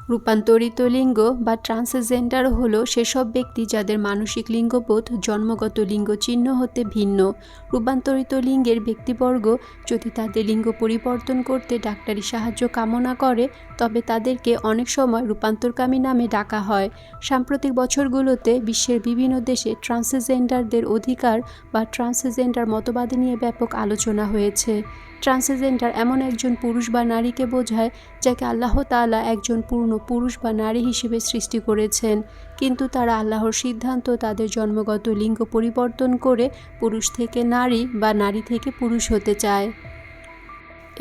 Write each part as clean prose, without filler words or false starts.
রূপান্তরিত লিঙ্গ বা ট্রান্সজেন্ডার হলো সেসব ব্যক্তি যাদের মানসিক লিঙ্গবোধ জন্মগত লিঙ্গ চিহ্ন হতে ভিন্ন। রূপান্তরিত লিঙ্গের ব্যক্তিবর্গ যদি তাদের লিঙ্গ পরিবর্তন করতে ডাক্তারি সাহায্য কামনা করে তবে তাদেরকে অনেক সময় রূপান্তরকামী নামে ডাকা হয়। সাম্প্রতিক বছরগুলোতে বিশ্বের বিভিন্ন দেশে ট্রান্সজেন্ডারদের অধিকার বা ট্রান্সজেন্ডার মতবাদ নিয়ে ব্যাপক আলোচনা হয়েছে। ট্রান্সজেন্ডার এমন একজন পুরুষ বা নারীকে বোঝায় যাকে আল্লাহ তাআলা একজন পূর্ণ পুরুষ বা নারী হিসেবে সৃষ্টি করেছেন, কিন্তু তারা আল্লাহর সিদ্ধান্ত তাদের জন্মগত লিঙ্গ পরিবর্তন করে পুরুষ থেকে নারী বা নারী থেকে পুরুষ হতে চায়।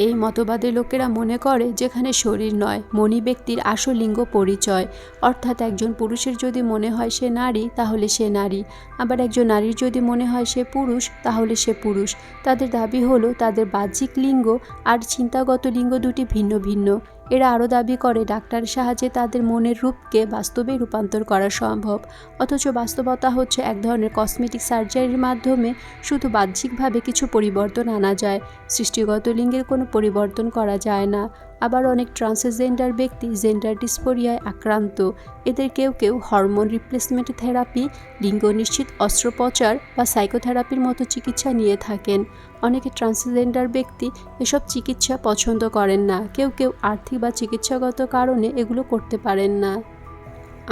এই মতবাদের লোকেরা মনে করে যেখানে শরীর নয়, মনি ব্যক্তির আসল লিঙ্গ পরিচয়, অর্থাৎ একজন পুরুষের যদি মনে হয় সে নারী তাহলে সে নারী, আবার একজন নারীর যদি মনে হয় সে পুরুষ তাহলে সে পুরুষ। তাদের দাবি হলো তাদের বাহ্যিক লিঙ্গ আর চিন্তাগত লিঙ্গ দুটি ভিন্ন ভিন্ন। এরা আরও দাবি করে ডাক্তারের সাহায্যে তাদের মনের রূপকে বাস্তবে রূপান্তর করা সম্ভব, অথচ বাস্তবতা হচ্ছে এক ধরনের কসমেটিক সার্জারির মাধ্যমে শুধু বাহ্যিকভাবে কিছু পরিবর্তন আনা যায়, সৃষ্টিগত লিঙ্গের কোনো পরিবর্তন করা যায় না। আবার অনেক ট্রান্সজেন্ডার ব্যক্তি জেন্ডার ডিসফোরিয়ায় আক্রান্ত। এদের কেউ কেউ হরমোন রিপ্লেসমেন্ট থেরাপি, লিঙ্গ নিশ্চিত অস্ত্রোপচার বা সাইকোথেরাপির মতো চিকিৎসা নিয়ে থাকেন। অনেকে ট্রান্সজেন্ডার ব্যক্তি এসব চিকিৎসা পছন্দ করেন না, কেউ কেউ আর্থিক বা চিকিৎসাগত কারণে এগুলো করতে পারেন না।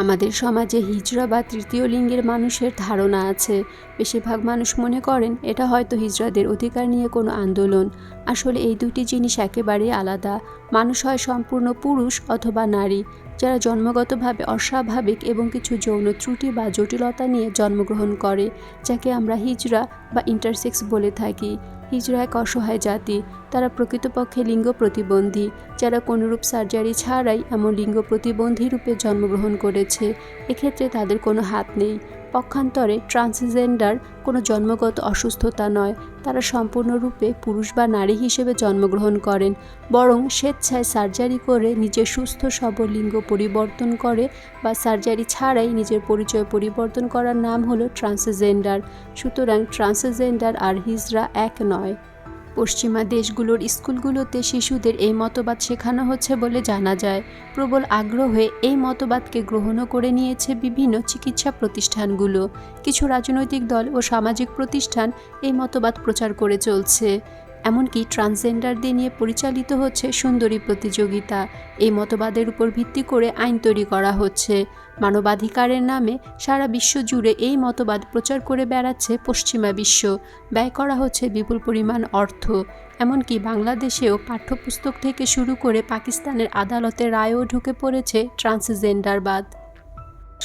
আমাদের সমাজে হিজড়া বা তৃতীয় লিঙ্গের মানুষের ধারণা আছে। বেশিরভাগ মানুষ মনে করেন এটা হয়তো হিজড়াদের অধিকার নিয়ে কোনো আন্দোলন। আসলে এই দুটি জিনিস একেবারেই আলাদা। মানুষ হয় সম্পূর্ণ পুরুষ অথবা নারী, যারা জন্মগতভাবে অস্বাভাবিক এবং কিছু যৌন ত্রুটি বা জটিলতা নিয়ে জন্মগ্রহণ করে, যাকে আমরা হিজড়া বা ইন্টারসেক্স বলে থাকি। হিজড়া এক অসহায় জাতি, তারা প্রকৃতপক্ষে লিঙ্গ প্রতিবন্ধী, যারা কোনোরূপ সার্জারি ছাড়াই এমন লিঙ্গ প্রতিবন্ধী রূপে জন্মগ্রহণ করেছে। এক্ষেত্রে তাদের কোনো হাত নেই। পক্ষান্তরে ট্রান্সজেন্ডার কোনো জন্মগত অসুস্থতা নয়, তারা সম্পূর্ণরূপে পুরুষ বা নারী হিসেবে জন্মগ্রহণ করেন, বরং স্বেচ্ছায় সার্জারি করে নিজের সুস্থ সবল লিঙ্গ পরিবর্তন করে বা সার্জারি ছাড়াই নিজের পরিচয় পরিবর্তন করার নাম হলো ট্রান্সজেন্ডার। সুতরাং ট্রান্সজেন্ডার আর হিজড়া এক নয়। পশ্চিমা দেশগুলোর স্কুলগুলোতে শিশুদের এই মতবাদ শেখানো হচ্ছে বলে জানা যায়। প্রবল আগ্রহে এই মতবাদকে গ্রহণও করে নিয়েছে বিভিন্ন চিকিৎসা প্রতিষ্ঠানগুলো। কিছু রাজনৈতিক দল ও সামাজিক প্রতিষ্ঠান এই মতবাদ প্রচার করে চলছে। এমনকি ট্রান্সজেন্ডারদের নিয়ে পরিচালিত হচ্ছে সুন্দরী প্রতিযোগিতা। এই মতবাদের উপর ভিত্তি করে আইন তৈরি করা হচ্ছে। মানবাধিকারের নামে সারা বিশ্ব জুড়ে এই মতবাদ প্রচার করে বেড়াচ্ছে পশ্চিমা বিশ্ব। ব্যয় করা হচ্ছে বিপুল পরিমাণ অর্থ। এমনকি বাংলাদেশেও পাঠ্যপুস্তক থেকে শুরু করে পাকিস্তানের আদালতের রায়ও ঢুকে পড়েছে ট্রান্সজেন্ডারবাদ।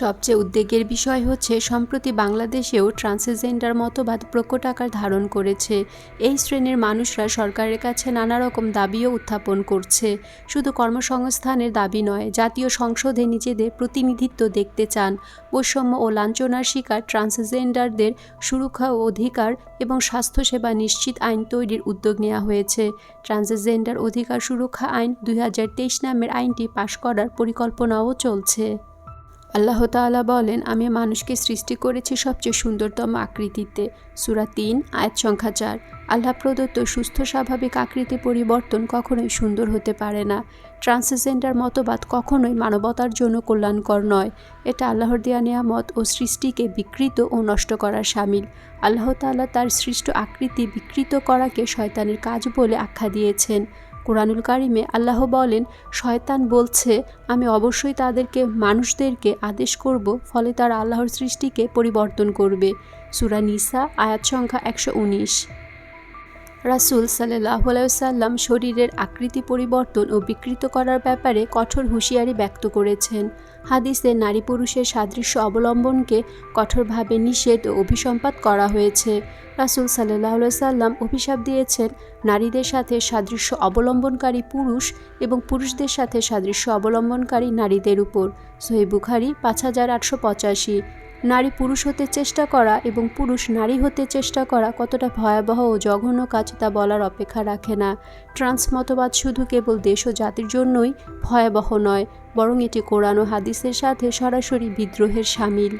সবচেয়ে উদ্বেগের বিষয় হচ্ছে সম্প্রতি বাংলাদেশেও ট্রান্সজেন্ডার মতবাদ প্রকট আকার ধারণ করেছে। এই শ্রেণীর মানুষরা সরকারের কাছে নানা রকম দাবিও উত্থাপন করছে। শুধু কর্মসংস্থানের দাবি নয়, জাতীয় সংসদে নিজেদের প্রতিনিধিত্ব দেখতে চান। বৈষম্য ও লাঞ্ছনার শিকার ট্রান্সজেন্ডারদের সুরক্ষা ও অধিকার এবং স্বাস্থ্যসেবা নিশ্চিত আইন তৈরির উদ্যোগ নেওয়া হয়েছে। ট্রান্সজেন্ডার অধিকার সুরক্ষা আইন 2023 নামের আইনটি পাশ করার পরিকল্পনাও চলছে। আল্লাহ তাআলা বলেন, আমি মানুষকে সৃষ্টি করেছি সবচেয়ে সুন্দরতম আকৃতিতে। সূরা 3 আয়াত সংখ্যা 4। আল্লাহ প্রদত্ত সুস্থ স্বাভাবিক আকৃতি পরিবর্তন কখনোই সুন্দর হতে পারে না। ট্রান্সজেন্ডার মতবাদ কখনোই মানবতার জন্য কল্যাণকর নয়। এটা আল্লাহর দেয়া নিয়ামত ও সৃষ্টিকে বিকৃত ও নষ্ট করার শামিল। আল্লাহ তাআলা তার সৃষ্ট আকৃতি বিকৃত করাকে শয়তানের কাজ বলে আখ্যা দিয়েছেন। কুরআনুল কারিমে আল্লাহ বলেন, শয়তান বলছে আমি অবশ্যই তাদেরকে মানুষদেরকে আদেশ করব, ফলে তারা আল্লাহর সৃষ্টিকে পরিবর্তন করবে। সূরা নিসা আয়াত সংখ্যা 119। রাসূল সাল্লাল্লাহু আলাইহি ওয়াসাল্লাম শরীরের আকৃতি পরিবর্তন ও বিকৃত করার ব্যাপারে কঠোর হুঁশিয়ারি ব্যক্ত করেছেন। হাদিসে নারী পুরুষের সাদৃশ্য অবলম্বনকে কঠোরভাবে নিষেধ ও অভিসম্পাত করা হয়েছে। রাসূল সাল্লাল্লাহু আলাইহি ওয়াসাল্লাম অভিশাপ দিয়েছেন নারীদের সাথে সাদৃশ্য অবলম্বনকারী পুরুষ এবং পুরুষদের সাথে সাদৃশ্য অবলম্বনকারী নারীদের উপর। সহিহ বুখারী 5885। নারী পুরুষ হতে চেষ্টা করা এবং পুরুষ নারী হতে চেষ্টা করা কতটা ভয়াবহ ও জঘন্য কাজ তা বলার অপেক্ষা রাখে না। ট্রান্স মতবাদ শুধু কেবল দেশ ও জাতির জন্যই ভয়াবহ নয়, বরং এটি কোরআন ও হাদিসের সাথে সরাসরি বিদ্রোহের শামিল।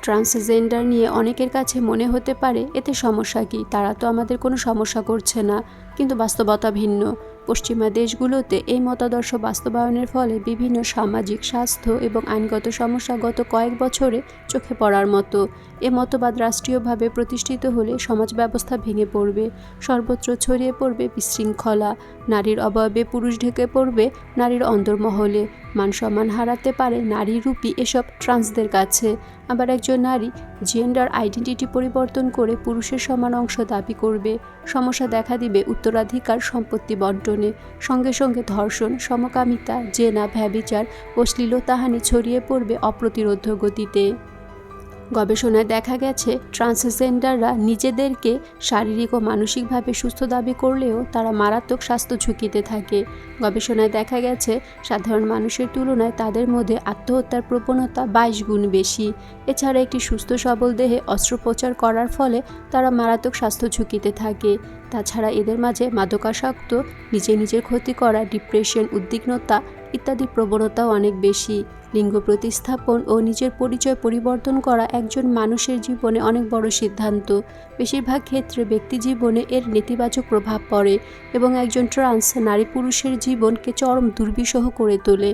ট্রান্সজেন্ডার নিয়ে অনেকের কাছে মনে হতে পারে এতে সমস্যা কি, তারা তো আমাদের কোনো সমস্যা করছে না, কিন্তু বাস্তবতা ভিন্ন। পশ্চিমা দেশগুলোতে এই মতাদর্শ বাস্তবায়নের ফলে বিভিন্ন সামাজিক, স্বাস্থ্য এবং আইনগত সমস্যা গত কয়েক বছরে চোখে পড়ার মতো। এ মতবাদ রাষ্ট্রীয়ভাবে প্রতিষ্ঠিত হলে সমাজ ব্যবস্থা ভেঙে পড়বে, সর্বত্র ছড়িয়ে পড়বে বিশৃঙ্খলা, নারীর অবয়বে পুরুষ ঢেকে পড়বে নারীর অন্তর্মহলে, মান সম্মান হারাতে পারে নারীরূপী এসব ট্রান্সদের কাছে। আবার একজন নারী জেন্ডার আইডেন্টিটি পরিবর্তন করে পুরুষের সমান অংশ দাবি করবে। সমস্যা দেখা দিবে উত্তরাধিকার সম্পত্তি বন্টনে, সঙ্গে সঙ্গে ধর্ষণ, সমকামিতা, জেনা, ব্যভিচার, অশ্লীলতাহানি ছড়িয়ে পড়বে অপ্রতিরোধ্য গতিতে। গবেষণায় দেখা গেছে ট্রান্সজেন্ডাররা নিজেদেরকে শারীরিক ও মানসিকভাবে সুস্থ দাবি করলেও তারা মারাত্মক স্বাস্থ্য ঝুঁকিতে থাকে। গবেষণায় দেখা গেছে সাধারণ মানুষের তুলনায় তাদের মধ্যে আত্মহত্যার প্রবণতা 22 গুণ বেশি। এছাড়া একটি সুস্থ সবল দেহে অস্ত্রোপচার করার ফলে তারা মারাত্মক স্বাস্থ্য ঝুঁকিতে থাকে। তাছাড়া এদের মাঝে মাদকাসক্ত, নিজের ক্ষতি করা, ডিপ্রেশন, উদ্বিগ্নতা ইত্যাদি প্রবণতাও অনেক বেশি। লিঙ্গ প্রতিস্থাপন ও নিজের পরিচয় পরিবর্তন করা একজন মানুষের জীবনে অনেক বড় সিদ্ধান্ত। বেশিরভাগ ক্ষেত্রে ব্যক্তি জীবনে এর নেতিবাচক প্রভাব পড়ে এবং একজন ট্রান্স নারী পুরুষের জীবনকে চরম দুর্বিষহ করে তোলে।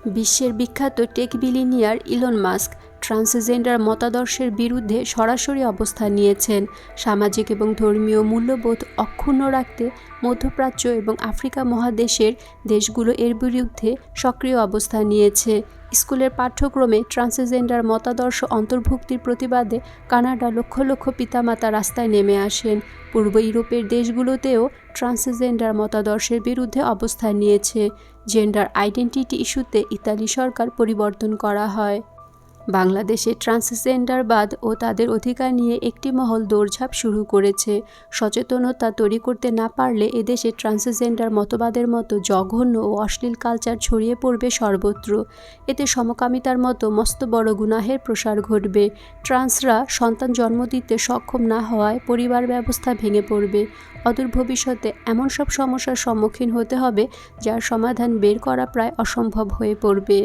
বিশ্বের বিখ্যাত tech billionaire Elon Musk transgender মতাদর্শের বিরুদ্ধে সরাসরি অবস্থান নিয়েছেন। সামাজিক এবং ধর্মীয় মূল্যবোধ অক্ষুণ্ণ রাখতে মধ্যপ্রাচ্য এবং আফ্রিকা মহাদেশের দেশগুলো এর বিরুদ্ধে সক্রিয় অবস্থান নিয়েছে। স্কুলের পাঠ্যক্রমে ট্রান্সজেন্ডার মতাদর্শ অন্তর্ভুক্তির প্রতিবাদে কানাডা লক্ষ লক্ষ পিতামাতা রাস্তায় নেমে আসেন। পূর্ব ইউরোপের দেশগুলোতেও ট্রান্সজেন্ডার মতাদর্শের বিরুদ্ধে অবস্থান নিয়েছে। জেন্ডার আইডেন্টিটি ইস্যুতে ইতালি সরকার পরিবর্তন করা হয়। বাংলাদেশে ট্রান্সজেন্ডারবাদ ও তাদের অধিকার নিয়ে একটি মহল দৌড়ঝাঁপ শুরু করেছে। সচেতনতা তৈরি করতে না পারলে এদেশে ট্রান্সজেন্ডার মতবাদের মতো জঘন্য ও অশ্লীল কালচার ছড়িয়ে পড়বে সর্বত্র। এতে সমকামিতার মতো মস্ত বড় গুনাহের প্রসার ঘটবে। ট্রান্সরা সন্তান জন্ম দিতে সক্ষম না হওয়ায় পরিবার ব্যবস্থা ভেঙে পড়বে। অদূর ভবিষ্যতে এমন সব সমস্যার সম্মুখীন হতে হবে যার সমাধান বের করা প্রায় অসম্ভব হয়ে পড়বে।